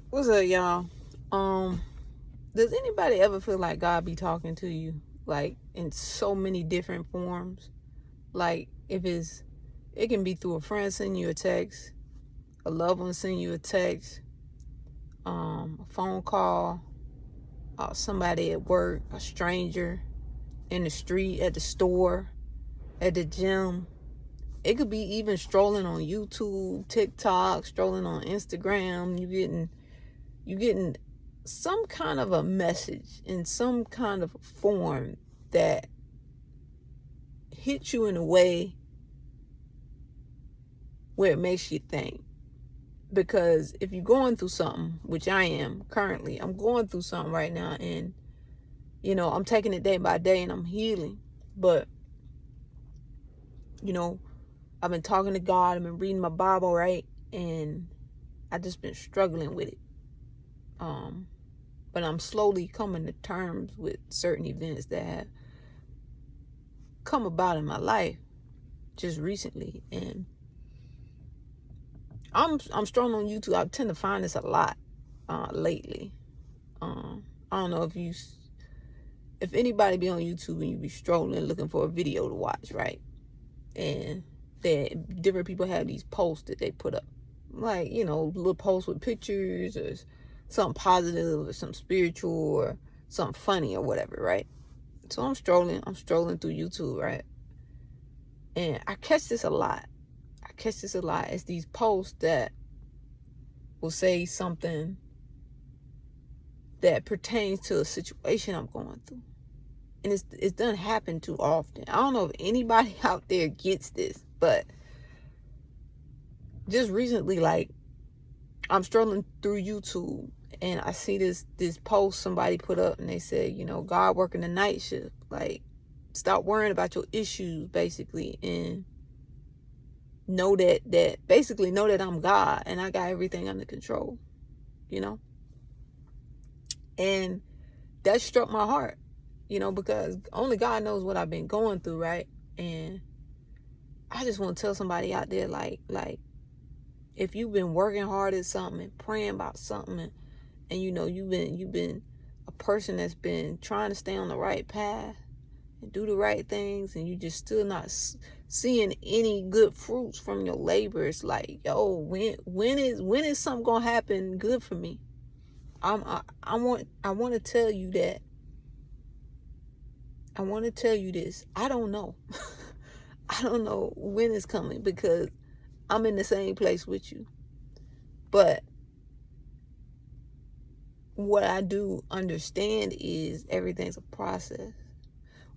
What's up, y'all? Um, does anybody ever feel like God be talking to you, like in so many different forms? Like it can be through a friend sending you a text, a loved one sending you a text, a phone call, somebody at work, a stranger in the street, at the store, at the gym. It could be even strolling on YouTube, TikTok, strolling on Instagram. You getting some kind of a message in some kind of form that hits you in a way where it makes you think. Because if you're going through something, which I am currently, I'm going through something right now, and I'm taking it day by day and I'm healing. But you know, I've been talking to God, I've been reading my Bible, right? And I just been struggling with it. But I'm slowly coming to terms with certain events that have come about in my life just recently, and I'm strong on YouTube. I tend to find this a lot lately. I don't know if anybody be on YouTube and you be strolling looking for a video to watch, right? And that different people have these posts that they put up, like little posts with pictures or something positive or something spiritual or something funny or whatever, right? So I'm strolling through YouTube, right? And I catch this a lot. It's these posts that will say something that pertains to a situation I'm going through. And it's done happen too often. I don't know if anybody out there gets this, but just recently, like, I'm strolling through YouTube and I see this post somebody put up, and they said, God working the night shift. Like, stop worrying about your issues, basically, and know that I'm God and I got everything under control, you know? And that struck my heart, because only God knows what I've been going through, right? And I just want to tell somebody out there, like, if you've been working hard at something and praying about something, and you've been a person that's been trying to stay on the right path and do the right things, and you just still not seeing any good fruits from your labor, it's like, yo, when is something gonna happen good for me? I want to tell you that. I want to tell you this. I don't know. I don't know when it's coming, because I'm in the same place with you. But what I do understand is everything's a process.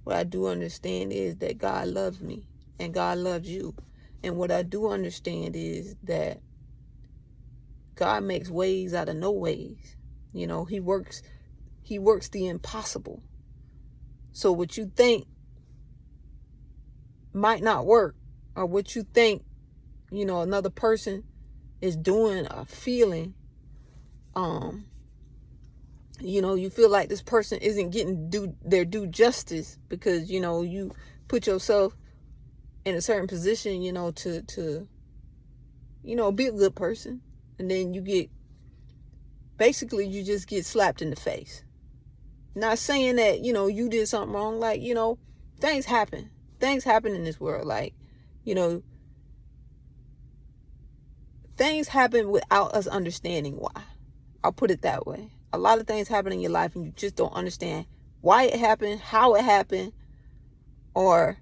What I do understand is that God loves me and God loves you. And what I do understand is that God makes ways out of no ways. He works the impossible. So what you think might not work, or what you think, another person is doing or feeling, you feel like this person isn't getting their due justice because, you put yourself in a certain position, to be a good person. And then you just get slapped in the face. Not saying that, you did something wrong. Like, things happen. Things happen in this world. Like, things happen without us understanding why. I'll put it that way. A lot of things happen in your life and you just don't understand why it happened, how it happened, or,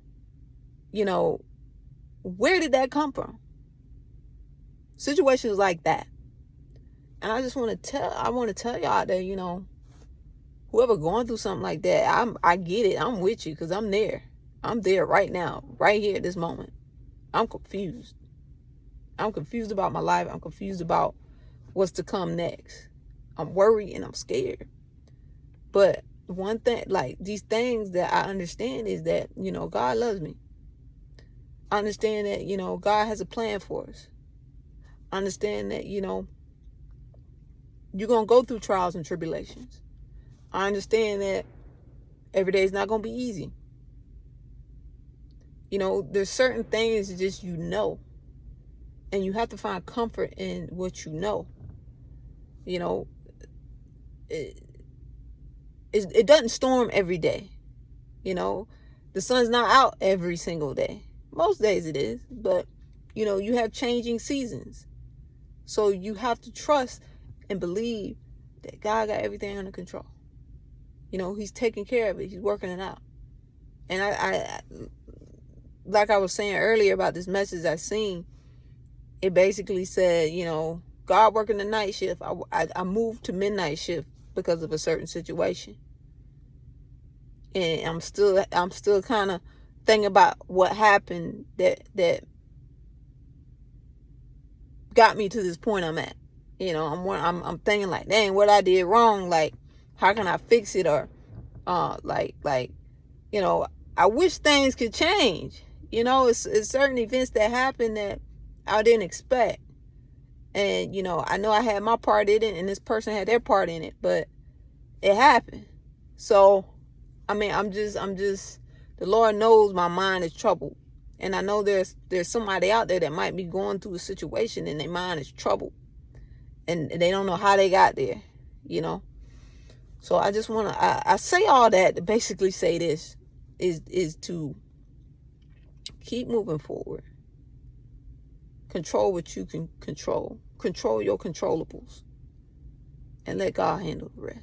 where did that come from? Situations like that. And I want to tell y'all that, whoever going through something like that, I get it. I'm with you, because I'm there. I'm there right now, right here at this moment. I'm confused. I'm confused about my life. I'm confused about what's to come next. I'm worried and I'm scared. But one thing, like, these things that I understand is that, God loves me. I understand that, God has a plan for us. I understand that, you're going to go through trials and tribulations. I understand that every day is not going to be easy. There's certain things that just, and you have to find comfort in what you know. You know, it doesn't storm every day. You know, the sun's not out every single day. Most days it is, but you know, you have changing seasons. So you have to trust and believe that God got everything under control. You know, he's taking care of it. He's working it out. And I like I was saying earlier about this message I seen, it basically said, you know, God working the night shift. I moved to midnight shift because of a certain situation. And I'm still kind of thinking about what happened that got me to this point I'm at. You know, I'm thinking like, dang, what I did wrong, like how can I fix it? Or like you know, I wish things could change. You know, it's certain events that happen that I didn't expect. And, you know I had my part in it and this person had their part in it, but it happened. So, I mean, I'm just, the Lord knows my mind is troubled. And I know there's somebody out there that might be going through a situation and their mind is troubled. And they don't know how they got there, you know. So I just want to, I say all that to basically say this, is to keep moving forward. Control what you can control. Control your controllables. And let God handle the rest.